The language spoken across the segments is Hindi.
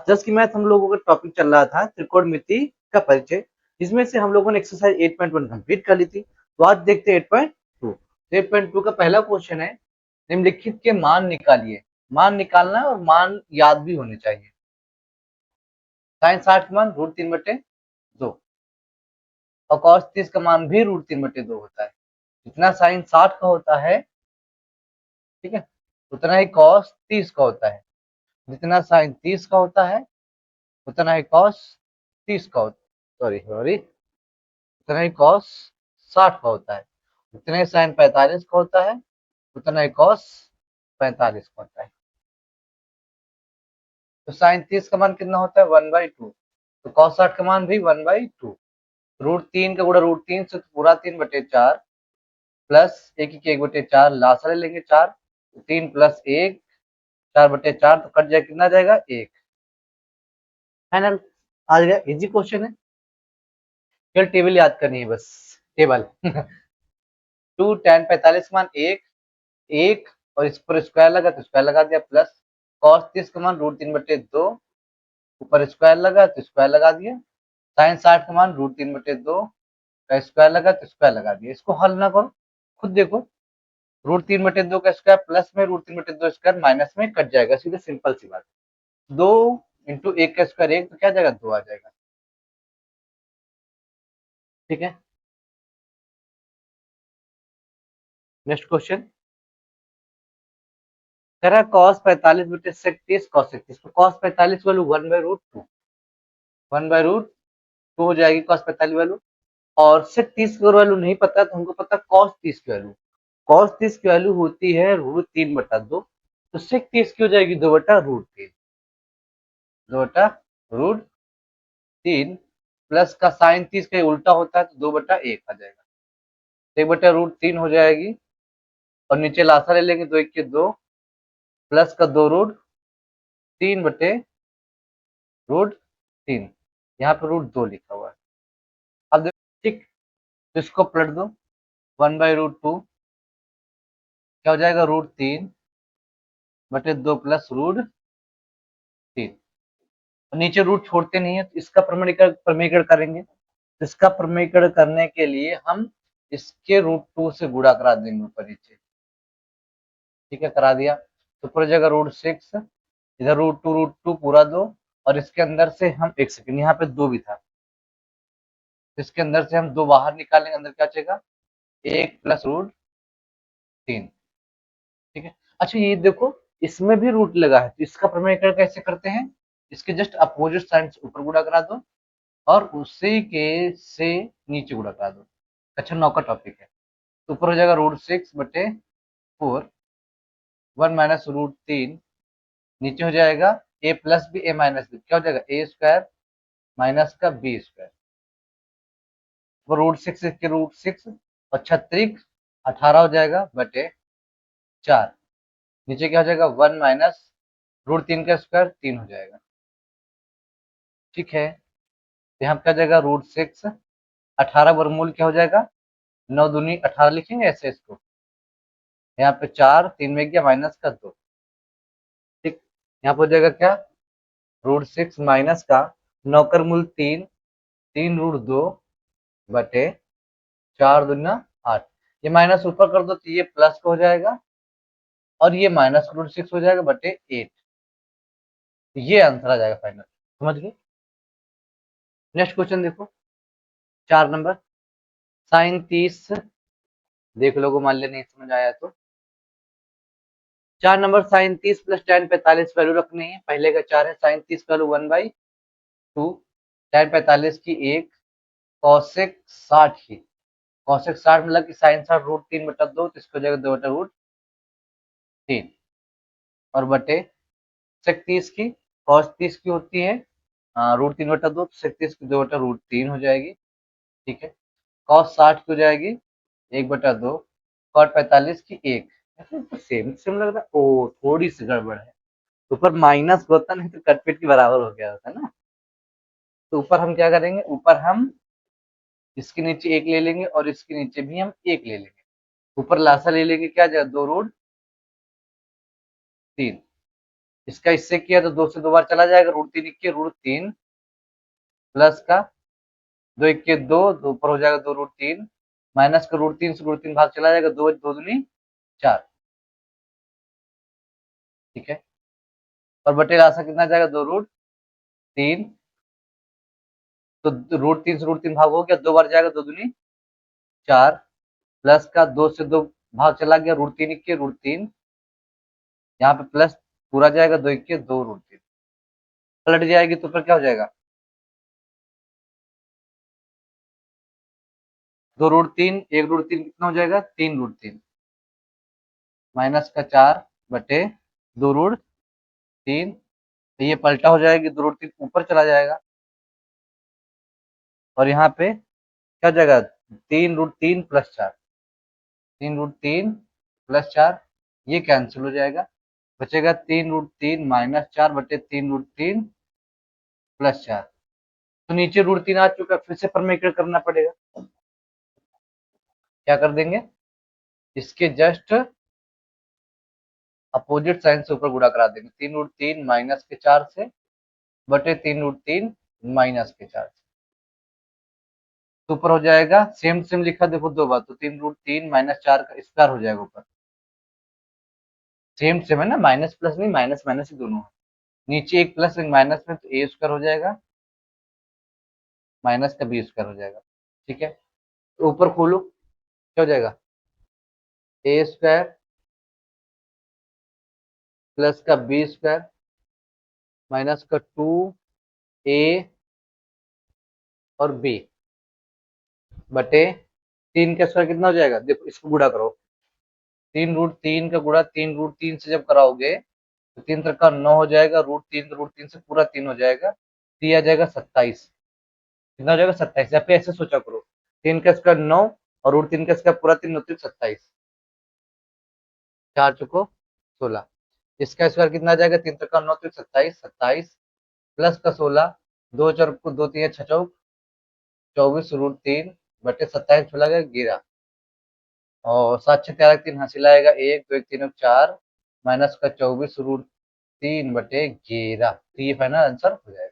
क्लास 10 की मैथ हम लोगों का टॉपिक चल रहा था त्रिकोणमिति का परिचय, जिसमें से हम लोगों ने एक्सरसाइज 8.1 कंप्लीट कर ली थी। तो आज देखते हैं 8.2। 8.2 का पहला क्वेश्चन है, निम्नलिखित के मान निकालिए। मान निकालना है और मान याद भी होने चाहिए। साइन 60 का मान √3/2 और कॉस 30 का मान भी √3/2 होता है। जितना साइन 60 का होता है, ठीक है, उतना ही कॉस 30 का होता है। जितना साइन 30 का होता है, उतना ही कॉस 30 का होता है। सॉरी, उतना ही कॉस 60 का होता है। उतना ही साइन 45 का होता है, उतना ही कॉस 45 का होता है। तो साइन 30 का मान कितना होता है? 1/2। तो कॉस 60 का मान भी 1/2। √3 का गुणा √3 से तो पूरा 3/4 प्लस 1/4 लासा ले लेंगे 4, 3 प्लस 1 4/4 तो कट जाए, कितना जाएगा? 1। फाइनल आ गया। इजी क्वेश्चन है, केवल टेबल याद करनी है बस। टेबल 2 tan 45 मान 1 और इस पर स्क्वायर लगा तो स्क्वायर लगा दिया, प्लस cos 30 का मान √3/2 ऊपर स्क्वायर लगा तो स्क्वायर लगा दिया, साइन 60 का मान √3/2 का स्क्वायर लगा तो स्क्वायर लगा दिया। इसको हल ना करो, खुद देखो। √3/2 का स्क्वायर प्लस में √3/2 स्क्वायर माइनस में कट जाएगा, सीधे सिंपल सी बात। 2 इंटू 1 का स्क्वायर 1 तो क्या जाएगा? 2 आ जाएगा। ठीक है, नेक्स्ट क्वेश्चन कह रहा है cos 45 बटे sec 30 cos 31। तो cos 45 वैल्यू 1/√2 1/√2 हो जाएगी cos 45 वैल्यू। और sec 30 की वैल्यू नहीं पता तो हमको पता cos 30 की वैल्यू। cos 30 की वैल्यू होती है √3/2। तो sec 30 की हो जाएगी 2/√3। 2/√3 प्लस का साइन 30 का उल्टा होता है तो 2/1 आ जाएगा। 1/√3 हो जाएगी और नीचे लासा ले लेंगे, 2 1 के 2 प्लस का 2√3/√3। यहाँ पे √2 लिखा हुआ है। अब देखो, ठीक, तो इसको पलट दो। 1/√2 क्या हो जाएगा? √3/2 प्लस √3। और नीचे रूट छोड़ते नहीं है तो इसका प्रमेयीकरण करेंगे। इसका प्रमेयीकरण करने के लिए हम इसके √2 से गुणा करा देंगे ऊपर नीचे। ठीक है, करा दिया तो पूरी जगह √6, इधर √2 पूरा 2 और इसके अंदर से हम 1 सेकंड, यहाँ पे 2 भी था, इसके अंदर से हम 2 बाहर निकालेंगे, अंदर क्या बचेगा? 1 प्लस √3। ठीक है, अच्छा ये देखो, इसमें भी रूट लगा है तो इसका प्रमेयीकरण कैसे करते हैं? इसके जस्ट अपोजिट साइड से ऊपर गुणा करा दो और उसी के से नीचे गुणा करा दो। अच्छा 9 का टॉपिक है तो ऊपर हो जाएगा √6/4 1 माइनस √3, नीचे हो जाएगा a plus B a minus B, क्या हो जाएगा? a² माइनस का b²। वो √6 के √6 और 36 18 हो जाएगा बटे 4। नीचे क्या हो जाएगा? 1 माइनस √3 का स्क्वायर 3 हो जाएगा। ठीक है, यहाँ पे आ जाएगा √6 18 वर्गमूल क्या हो जाएगा? 9 दूनी 18 लिखेंगे ऐसे इसको। यहाँ पे 4 3 में गया माइनस का 2। ठीक, यहाँ पे हो जाएगा क्या? √6 माइनस का 9 कर मूल 3 3√2 बटे 4 दूना 8। ये माइनस ऊपर कर दो तो ये प्लस का हो जाएगा और ये माइनस √6 हो जाएगा बटे 8। ये आंसर आ जाएगा फाइनल। समझ गए? नेक्स्ट क्वेश्चन देखो, 4 नंबर साइन 30 देख लोगो, मान लिया नहीं समझ आया तो। 4 number sine 30 plus tan 45 value रखनी है। पहले का 4 है, साइन 30 वैल्यू 1/2, tan 45 की 1, कॉसेक 60 की, कॉसेक 60 मतलब कि साइन 60 √3/2 तो इसको हो जाएगा 2/√3 और बटे सेक 30 की, कॉस 30 की होती है √3/2 तो सेक 30 की 2/√3 हो जाएगी। ठीक है, कॉस 60 की हो जाएगी 1/2, कॉट 45 की 1। सेम सेम लग रहा है। ओ थोड़ी सी गड़बड़ है, ऊपर माइनस होता नहीं तो कटपीट के बराबर हो गया होता ना। तो ऊपर हम क्या करेंगे? ऊपर हम इसके नीचे 1 ले लेंगे और इसके नीचे भी हम 1 ले लेंगे। ऊपर लासा ले लेंगे, क्या जाएगा? 2√3 इसका इससे किया तो 2 से 2 बार चला जाएगा, √3 इक्के √3 प्लस का 2 इक्के 2, 2 ऊपर हो जाएगा 2 √3 माइनस का √3 से √3 भाग चला जाएगा, 2 2 दूनी 4, ठीक है। और बटे राशा कितना जाएगा 2 √3, तो √3 से √3 भाग हो गया, 2 बार जाएगा 2 दूनी 4 प्लस का 2 से 2 भाग चला गया, √3 इक्के √3, यहाँ पे प्लस पूरा जाएगा 2 इक्के 2 √3, पलट जाएगी तो फिर क्या हो जाएगा 2 √3, 1 √3 कितना हो जाएगा 3 √3 माइनस का 4 बटे 2 √3, तो ये पलटा हो जाएगी, 2 √3 ऊपर चला जाएगा और यहाँ पे क्या हो जाएगा 3 √3 प्लस 4, 3 √3 प्लस 4, ये कैंसिल हो जाएगा, बचेगा 3 √3 माइनस 4 बटे 3 √3 प्लस 4। तो नीचे √3 आ चुका, फिर से परमेकर करना पड़ेगा। क्या कर देंगे, इसके जस्ट अपोजिट साइन से ऊपर गुणा करा देंगे, 3 √3 माइनस के 4 से बटे 3 √3 माइनस के 4 से, तो ऊपर हो जाएगा सेम सेम लिखा देखो 2 बार, तो 3 √3 माइनस 4 का स्क्वायर हो जाएगा ऊपर, सेम सेम है ना, माइनस प्लस नहीं, माइनस माइनस ही दोनों है, नीचे एक प्लस एक माइनस में, तो ए स्क्वायर हो जाएगा माइनस का बी स्क्वायर हो जाएगा, ठीक है। तो ऊपर खोलो क्या हो जाएगा ए स्क्वायर प्लस का बी स्क्वायर माइनस का 2a और b बटे 3 का स्क्वायर कितना हो जाएगा, देखो इसको गुणा करो, 3 √3 का गुणा 3 √3 से जब कराओगे तो 3 3 9 हो जाएगा, √3 तो √3 से पूरा 3 हो जाएगा, तो ये आ जाएगा 27, कितना हो जाएगा 27, यहाँ पे ऐसे सोचा करो 3 का स्क्वायर 9 और √3 का स्क्वायर पूरा 3 होती 27, 4 चुको 16, इसका स्क्वायर कितना आ जाएगा 3 3 9 तो 27, 27 प्लस का 16, 2 4 को 2 3 6 चौक 24 √3 बटे 27 चला गया 11 और 7 6 13 3 हासिल आएगा 1 2 1 3 4 माइनस का 24 √3 बटे 11, तो ये फाइनल आंसर हो जाएगा।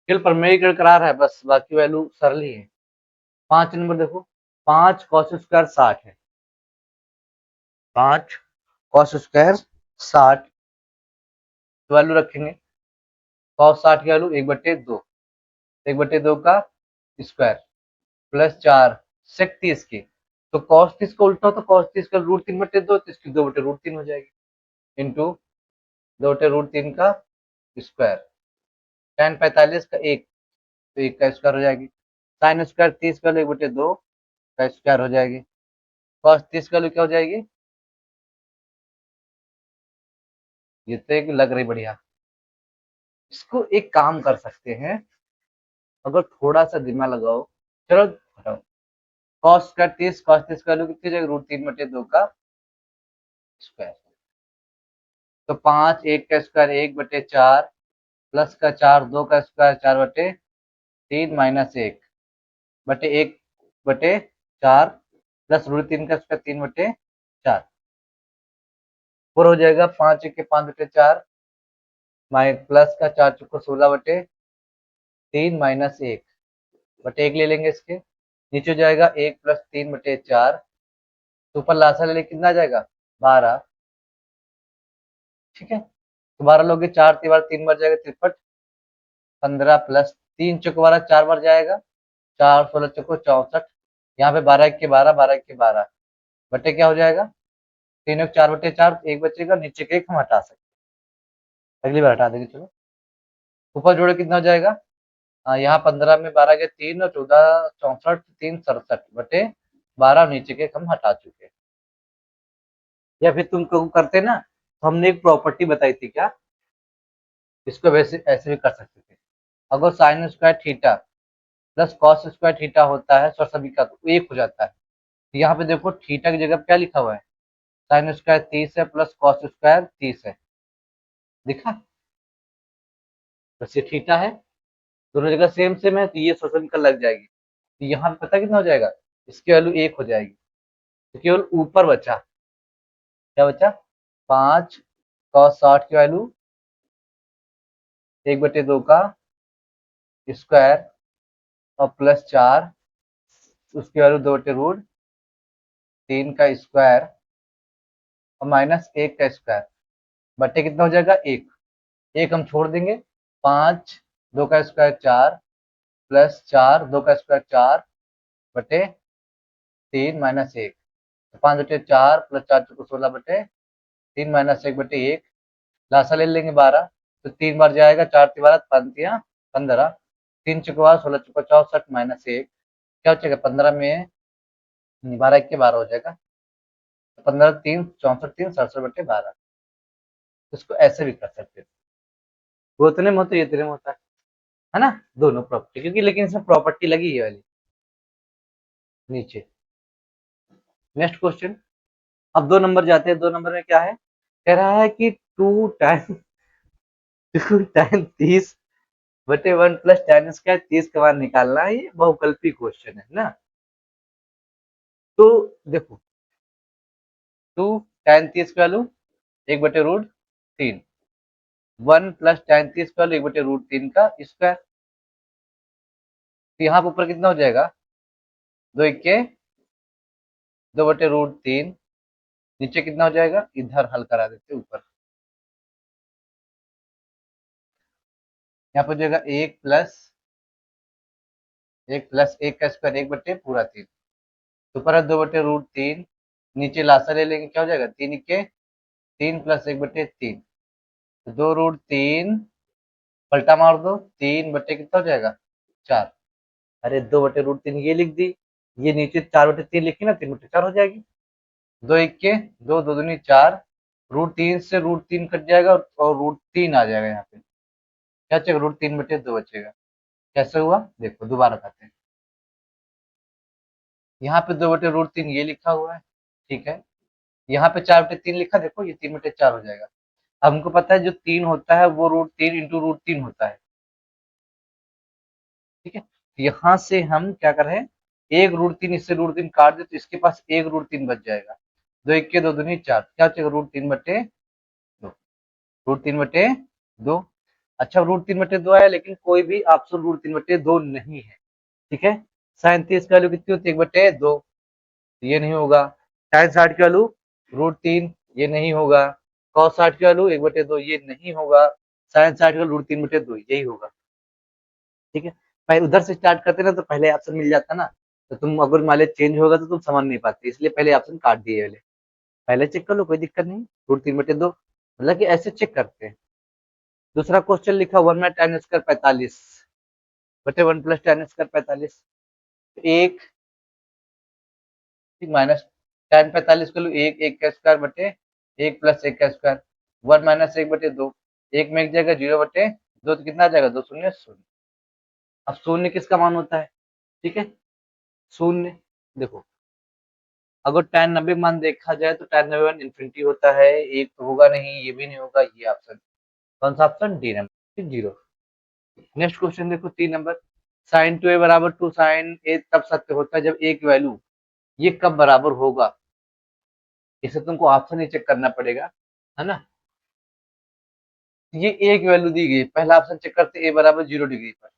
केवल प्रमेय करा रहा है बस, बाकी वैल्यू सरल ही है। 5 नंबर देखो, 5 कॉस स्क्वायर 60 है, 5 कॉस स्क्वायर 60 वैल्यू रखेंगे, कॉस 60 की वैल्यू 1/2, 1/2 का स्क्वायर प्लस 4 सेक 30 की, तो कॉस 30 का उल्टा तो कॉस 30 का √3/2, तो इसकी 2/√3 हो जाएगी, इंटू 2/√3 का स्क्वायर, tan 45 का 1, तो 1 का स्क्वायर हो जाएगी, साइन स्क्वायर 30 का 1/2 का स्क्वायर हो जाएगी, कॉस 30 का क्या हो जाएगी, ये तो एक लग रही बढ़िया। इसको एक काम कर सकते हैं, अगर थोड़ा सा दिमाग लगाओ, चलो हटाओ, कॉस 30 का कितनी हो जाएगी √3/2 का स्क्वायर, तो 5 1 का स्क्वायर 1/4 प्लस का 4 2 का स्क्वायर 4/3 माइनस 1 बटे 1/4 प्लस √3 का स्क्वायर 3/4, फोर हो जाएगा, 5 1 के 5/4 प्लस का 4 चौको 16/3 माइनस 1 बटे 1 ले लेंगे इसके, नीचे हो जाएगा 1 प्लस 3/4, तो ऊपर लासा ले कितना आ जाएगा 12, ठीक है। तो 12 लोगे 4 3 बार जाएगा 63, 15 प्लस 3 चौको 12 4 बार जाएगा, 4 16 चौको 64, यहाँ पे 12 1 के 12 12 1 के 12 बटे क्या हो जाएगा 3 1 4/4, एक बचेगा, नीचे के एक हम हटा सकते, अगली बार हटा देंगे चलो, ऊपर जोड़े कितना हो जाएगा, यहाँ 15 में 12 के 3 और 14 64 3 67 बटे 12, नीचे के हम हटा चुके, या फिर तुम करते ना, तो हमने एक प्रॉपर्टी बताई थी क्या, इसको वैसे ऐसे भी कर सकते थे, अगर sine square theta plus cos square theta होता है सभी का, तो एक हो जाता है, तो यहाँ पे देखो थीटा की जगह क्या लिखा हुआ है, साइन स्क्वायर 30 है प्लस कॉस स्क्वायर 30 है, दिखा, बस ये थीटा है, दोनों जगह सेम सेम है, तो ये सोशल का लग जाएगी, तो यहाँ पे पता कितना हो जाएगा, इसकी वैल्यू 1 हो जाएगी, तो केवल ऊपर बचा क्या बचा 5 cos 60 की वैल्यू 1/2 का स्क्वायर और प्लस 4 उसकी वैल्यू 2/√3 का स्क्वायर और माइनस 1 का स्क्वायर बटे कितना हो जाएगा 1। एक हम छोड़ देंगे, 5 2 का स्क्वायर 4 प्लस 4 2 का स्क्वायर 4 बटे 3 माइनस 1। तो 5/4 प्लस 4 16/3 माइनस 1/1। लासा ले लेंगे 12, तो 3 बार जाएगा, 4 3 12 5 15, 3 चुका 16 चुका 64 माइनस 1 क्या हो जाएगा 15 में 12 1 के 12 हो जाएगा, 15 3 64 3 67/12। इसको ऐसे भी कर सकते हैं, वो इतने में होता है ये इतने में होता है ना, दोनों प्रॉपर्टी, क्योंकि लेकिन इसमें प्रॉपर्टी लगी है वाली नीचे। नेक्स्ट क्वेश्चन, अब 2 नंबर जाते हैं। 2 नंबर में क्या है, कह रहा है कि 2 tan 30/1 प्लस tan स्क्वायर 30 का मान निकालना है। ये बहुकल्पी क्वेश्चन है ना। तो देखो 2 tan 30 की वैल्यू 1/√3, 1 प्लस tan 30 की वैल्यू 1/√3 का स्क्वायर। तो यहाँ पर ऊपर कितना हो जाएगा 2 1 2/√3, नीचे कितना हो जाएगा, इधर हल करा देते ऊपर। यहाँ पर हो जाएगा 1 का स्क्वायर 1/3। ऊपर है 2/√3, नीचे लासा ले लेंगे, क्या हो जाएगा 3 1 3 प्लस 1/3। तो 2√3 पलटा मार दो, 3 बटे कितना हो जाएगा 4। अरे 2/√3 ये लिख दी, ये नीचे 4/3 लिखी ना, 3/4 हो जाएगी। 2 1 2 2 दूनी 4, √3 से √3 कट जाएगा और √3 आ जाएगा यहाँ पे, क्या बचेगा √3/2 बचेगा। कैसे हुआ देखो, दोबारा करते हैं। यहाँ पे 2/√3 ये लिखा हुआ है, ठीक है। यहाँ पे 4/3 लिखा, देखो ये 3/4 हो जाएगा। अब हमको पता है जो 3 होता है वो √3 इंटू √3 होता है, ठीक है। यहाँ से हम क्या कर रहे हैं, 1√3 इससे √3 काट दे तो इसके पास 1√3 बच जाएगा। 2 1 2 दूनी 4, क्या बचेगा √3/2, √3/2। अच्छा √3/2 आया, लेकिन कोई भी ऑप्शन √3/2 नहीं है, ठीक है। साइन 30 की वैल्यू कितनी होती है 1/2, ये नहीं होगा। tan 60 की वैल्यू √3, ये नहीं होगा। cos 60 की वैल्यू 1/2, ये नहीं होगा। sin 60 की वैल्यू √3/2, यही होगा, ठीक है। पहले उधर से स्टार्ट करते ना तो पहले ऑप्शन मिल जाता ना, तो तुम अगर मान चेंज होगा तो तुम समझ नहीं पाते, इसलिए पहले ऑप्शन काट दिए। पहले पहले चेक कर लो, कोई दिक्कत नहीं। √3/2 मतलब कि ऐसे चेक करते हैं। दूसरा क्वेश्चन लिखा 1 में tan square 45/1 plus tan square 45, एक माइनस tan 45 को लो, 1 1 का स्क्वायर बटे 1 प्लस 1 का स्क्वायर, 1 माइनस 1/2, 1 में एक जगह 0/2 तो कितना आ जाएगा 2 शून्य शून्य। अब शून्य किसका मान होता है, ठीक है, शून्य। देखो अगर tan 90 मान देखा जाए तो tan 90 मान इन्फिनिटी होता है, एक तो होगा नहीं, ये भी नहीं होगा, ये ऑप्शन कौन सा option, D number, 0। Next question देखो 3 नंबर, sin 2a बराबर 2 sin a तब सत्य होता है जब a की वैल्यू, ये कब बराबर होगा, इसे तुमको ऑप्शन ही चेक करना पड़ेगा, है ना। ये a की वैल्यू दी गई, पहला ऑप्शन चेक करते a बराबर 0 डिग्री पर,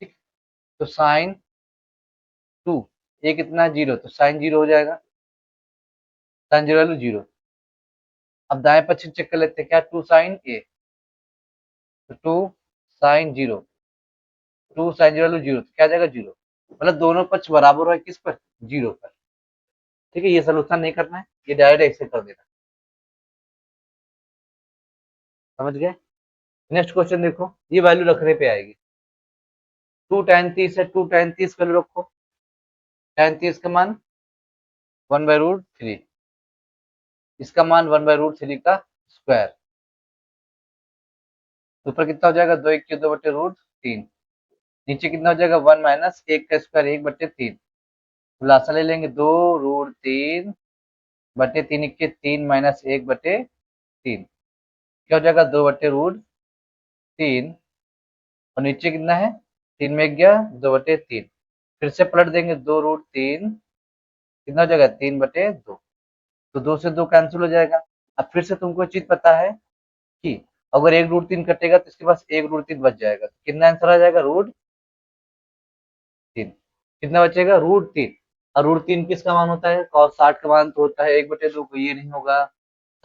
ठीक। तो साइन 2, a कितना 0, तो साइन 0 हो जाएगा, साइन 0 वैल्यू 0। अब दाएं पक्ष चेक कर लेते हैं, क्या 2 साइन a, तो 2 साइन 0, 2 साइन 0 वैल्यू 0, तो क्या आ जाएगा 0। मतलब दोनों पक्ष बराबर है किस पर, 0 पर, ठीक है। ये सोल्यूशन नहीं करना है, ये डायरेक्ट ऐसे कर देना, समझ गए। नेक्स्ट क्वेश्चन देखो, ये वैल्यू रखने पे आएगी, 2 tan 30 है, 2 tan 30 वैल्यू रखो, tan 30 का मान 1/√3, इसका मान 1/√3 का स्क्वायर, ऊपर कितना हो जाएगा 2 1 2/√3, नीचे कितना हो जाएगा 1 माइनस 1 का स्क्वायर 1/3। खुलासा ले लेंगे 2√3/3 1 3 माइनस 1/3, क्या हो जाएगा 2/√3, और नीचे कितना है 3 में गया 2/3, फिर से पलट देंगे 2√3, कितना हो जाएगा 3/2, तो 2 से 2 कैंसिल हो जाएगा, अब फिर से तुमको चीज पता है कि अगर 1√3 कटेगा तो इसके पास 1√3 बच जाएगा, तो कितना आंसर आ जाएगा, √3। कितना बचेगा, √3। और √3 किसका मान होता है, cos 60 का मान तो होता है 1/2, ये नहीं होगा।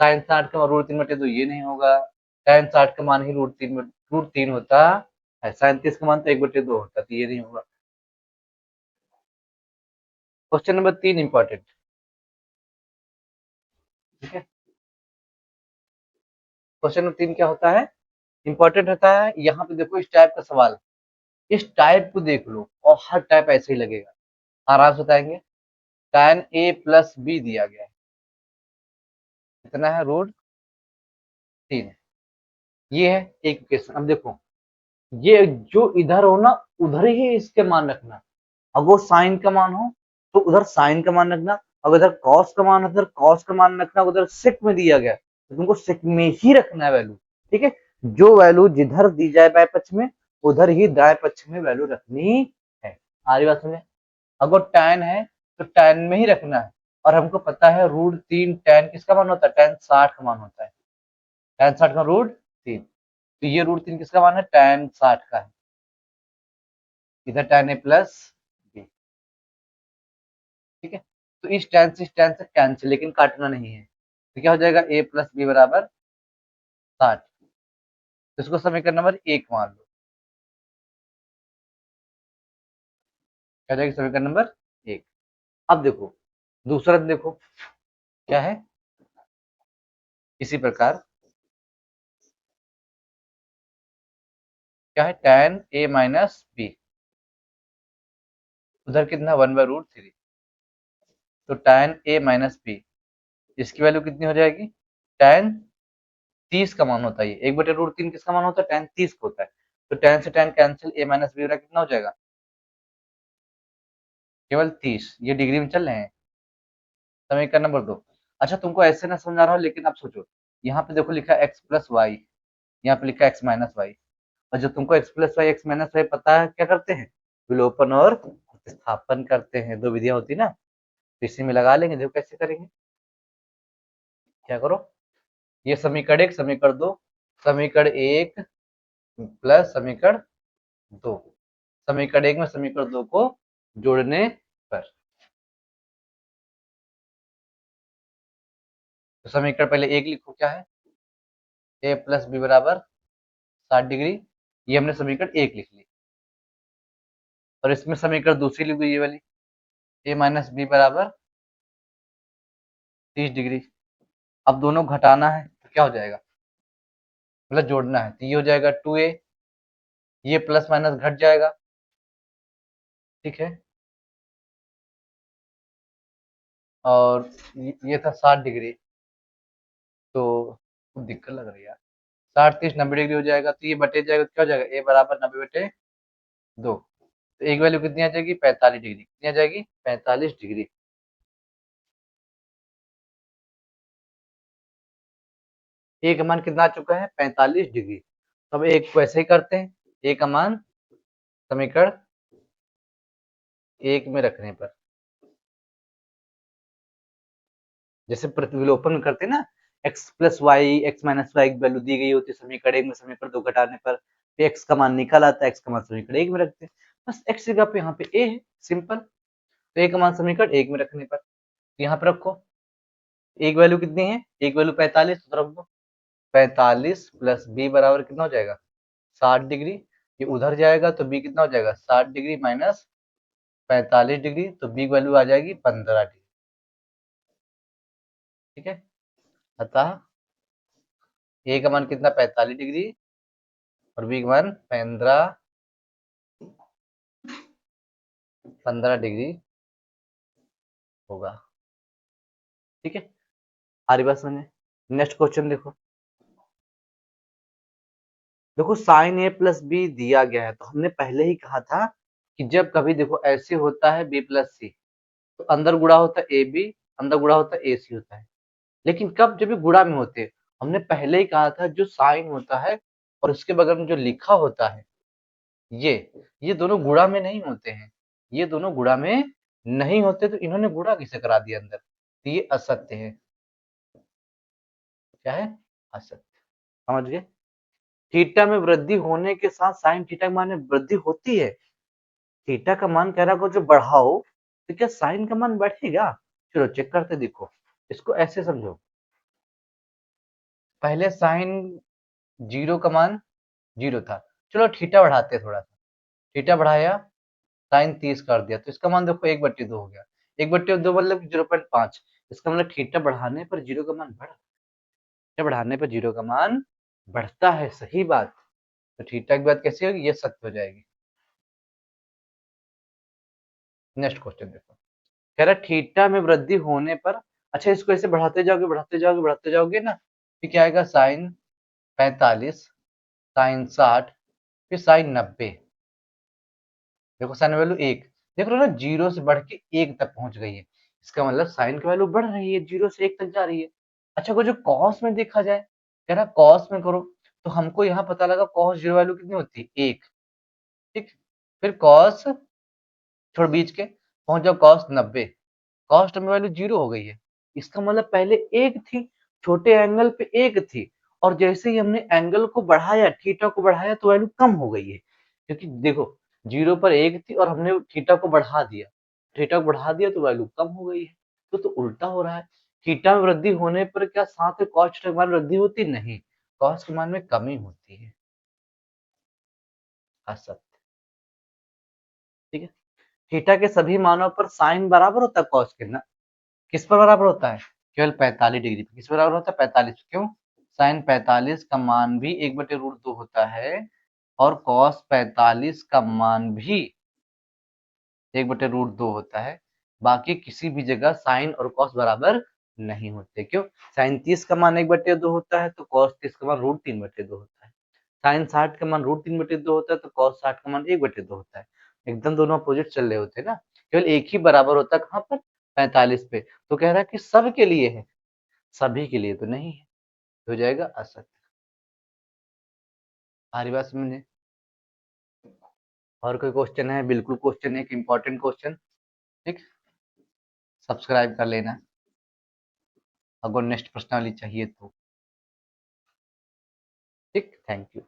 sin 60 का मान √3/2 ये नहीं होगा। tan 60 का मान ही √3 होता है। sin 30 का मान तो 1/2 होता, तो ये नहीं होगा। क्वेश्चन नंबर 3 इंपॉर्टेंट, ठीक है। क्वेश्चन नंबर 3 क्या होता है, इंपॉर्टेंट होता है। यहाँ पे देखो इस टाइप का सवाल, इस टाइप को देख लो और हर टाइप ऐसे ही लगेगा, आराम से बताएंगे। tan a प्लस बी दिया गया है, कितना है, √3। ये है एक इक्वेशन। अब देखो ये जो इधर हो ना, उधर ही इसके मान रखना। अगर साइन का मान हो तो उधर साइन का मान रखना, अगर इधर कॉस का मान हो तो कॉस का मान रखना। उधर सेक में दिया गया तो तुमको सेक में ही रखना है वैल्यू, ठीक है। जो वैल्यू जिधर दी जाए बाएं पक्ष में, उधर ही दाएं पक्ष में वैल्यू रखनी है। आरी बात समझे। अगर tan है तो tan में ही रखना है, और हमको पता है √3 tan किसका मान होता है, tan 60 का मान होता है। tan 60 का √3, तो ये √3 किसका मान है, tan 60 का है। इधर tan a प्लस बी, ठीक है। तो इस tan से कैंसिल, लेकिन काटना नहीं है, तो क्या हो जाएगा, a प्लस बी बराबर 60। तो इसको समीकरण नंबर 1 मान लो, क्या जाएगा समीकरण नंबर 1। अब देखो दूसरा देखो क्या है, इसी प्रकार क्या है, tan a माइनस बी, उधर कितना 1/√3। तो tan a माइनस बी, इसकी वैल्यू कितनी हो जाएगी, tan 30 का मान होता है। ये 1/√3 किसका मान होता है, tan 30 का होता है। तो tan से tan cancel, a minus B कितना हो जाएगा, केवल 30। ये डिग्री में चल रहे हैं। समीकरण नंबर 2। अच्छा तुमको ऐसे ना समझ आ रहा हो, लेकिन अब सोचो, यहाँ पे देखो लिखा है x प्लस वाई, यहाँ पे लिखा है x माइनस वाई। और जब तुमको x plus Y X minus Y पता है, क्या करते हैं, विलोपन और प्रतिस्थापन करते हैं। दो विधियां होती ना, तो इसी में लगा लेंगे। देखो कैसे करेंगे, क्या करो, ये समीकरण 1 समीकरण 2, समीकरण 1 प्लस समीकरण 2, समीकरण 1 में समीकरण 2 को जोड़ने पर, तो समीकरण पहले 1 लिखो, क्या है, a प्लस बी बराबर 60 डिग्री। ये हमने समीकरण 1 लिख ली, और इसमें समीकरण दूसरी लिख दी ये वाली, a माइनस बी बराबर 30 डिग्री। अब दोनों घटाना है तो क्या हो जाएगा, मतलब जोड़ना है, तो ये हो जाएगा 2a, ये प्लस माइनस घट जाएगा, ठीक है। और ये था 60 डिग्री, तो दिक्कत लग रही है यार। 60 30 90 डिग्री हो जाएगा, तो ये बटे जाएगा, तो क्या हो जाएगा, a बराबर 90/2। तो एक वैल्यू कितनी आ जाएगी, 45 डिग्री। कितनी आ जाएगी, 45 डिग्री। ए का मान कितना आ चुका है, 45 डिग्री। तो अब एक को ऐसे ही करते हैं, ए का मान समीकरण 1 में रखने पर, जैसे प्रतिविलोपन करते हैं ना, X plus Y X minus Y की वैल्यू दी गई होती है समीकरण 1 में, समीकरण 2 घटाने पर एक्स का मान निकल आता है, एक्स का मान समीकरण 1 में रखते हैं। बस एक्स जगह पे यहाँ पे ए है, सिंपल। तो ए का मान समीकरण 1 में रखने पर, तो यहाँ पे रखो, एक वैल्यू कितनी है, एक वैल्यू 45, तो रख दो 45 प्लस बी बराबर कितना हो जाएगा, 60 डिग्री। ये उधर जाएगा तो बी कितना हो जाएगा, 60 डिग्री माइनस 45 डिग्री, तो बी की वैल्यू आ जाएगी 15 डिग्री, ठीक है। अतः ए का मान कितना, 45 डिग्री, और बी का मान 15 डिग्री होगा, ठीक है। सारी बात समझे। नेक्स्ट क्वेश्चन देखो, देखो साइन ए प्लस बी दिया गया है, तो हमने पहले ही कहा था कि जब कभी देखो ऐसे होता है बी प्लस सी, तो अंदर गुणा होता है ए बी, अंदर गुणा होता है ए सी होता है। लेकिन कब, जब भी गुणा में होते हैं, हमने पहले ही कहा था जो साइन होता है और उसके बगल में जो लिखा होता है, ये ये दोनों गुणा में नहीं होते हैं, ये दोनों गुणा में नहीं होते, तो इन्होंने गुणा किसे करा दिया अंदर, तो ये असत्य है। क्या है, असत्य। समझ गए? थीटा में वृद्धि होने के साथ साइन थीटा के मान में वृद्धि होती है। थीटा का मान कह रहा को जो बढ़ाओ तो क्या साइन का मान बढ़ेगा? चलो चेक करते, देखो इसको ऐसे समझो, पहले साइन जीरो का मान जीरो था, चलो थीटा बढ़ाते थोड़ा सा, थीटा बढ़ाया, साइन 30 कर दिया, तो इसका मान देखो 1/2 हो गया। 1/2 मतलब 0.5, इसका मतलब थीटा बढ़ाने पर जीरो का मान बढ़ाने पर जीरो का मान बढ़ता है, सही बात। तो थीटा की बात कैसी होगी, ये सत्य हो जाएगी। नेक्स्ट क्वेश्चन देखो, कह रहा थीटा में वृद्धि होने पर, अच्छा इसको ऐसे बढ़ाते जाओगे बढ़ाते जाओगे बढ़ाते जाओगे ना, फिर क्या आएगा, साइन 45, साइन 60, फिर साइन 90। देखो साइन वैल्यू 1, देख रहे हो ना, जीरो से बढ़ के 1 तक पहुंच गई है, इसका मतलब साइन की वैल्यू बढ़ रही है, जीरो से 1 तक जा रही है। अच्छा को जो कॉस में देखा जाए, कह रहा कॉस में करो, तो हमको यहाँ पता लगा कॉस जीरो वैल्यू कितनी होती है, 1। ठीक, फिर कॉस छोड़ बीच के, पहुंच जाओ कॉस 90, कॉस 90 वैल्यू जीरो हो गई है, इसका मतलब पहले 1 थी, छोटे एंगल पे 1 थी, और जैसे ही हमने एंगल को बढ़ाया, थीटा को बढ़ाया, तो वैल्यू कम हो गई है, क्योंकि देखो जीरो पर 1 थी और हमने थीटा को बढ़ा दिया, थीटा को बढ़ा दिया तो वैल्यू कम हो गई है। तो उल्टा हो रहा है, थीटा में वृद्धि होने पर क्या साथ में कॉस के मान वृद्धि होती, नहीं, कॉस के मान में कमी होती है, असत्य। ठीक है, थीटा के सभी मानों पर साइन बराबर होता है कॉस के ना, किस पर बराबर होता है, केवल 45 डिग्री पे, किस पर बराबर होता है, 45, क्यों, साइन 45 का मान भी 1/√2 होता है, और कॉस 45 का मान भी 1/√2 होता है, बाकी किसी भी जगह साइन और कॉस बराबर नहीं होते, क्यों, साइन 30 का मान 1/2 होता है, तो कॉस 30 का मान √3/2 होता है, साइन 60 का मान √3/2 होता है, तो कॉस 60 का मान 1/2 होता है, एकदम दोनों अपोजिट चल रहे होते हैं ना, केवल एक ही बराबर होता है, कहाँ पर, 45 पे, तो कह रहा है कि सब के लिए है, सभी के लिए तो नहीं है, हो जाएगा असत्य। हमारी बात समझे? और कोई क्वेश्चन है, बिल्कुल क्वेश्चन, एक इंपॉर्टेंट क्वेश्चन, ठीक, सब्सक्राइब कर लेना अगर नेक्स्ट प्रश्नावली चाहिए तो, ठीक, थैंक यू।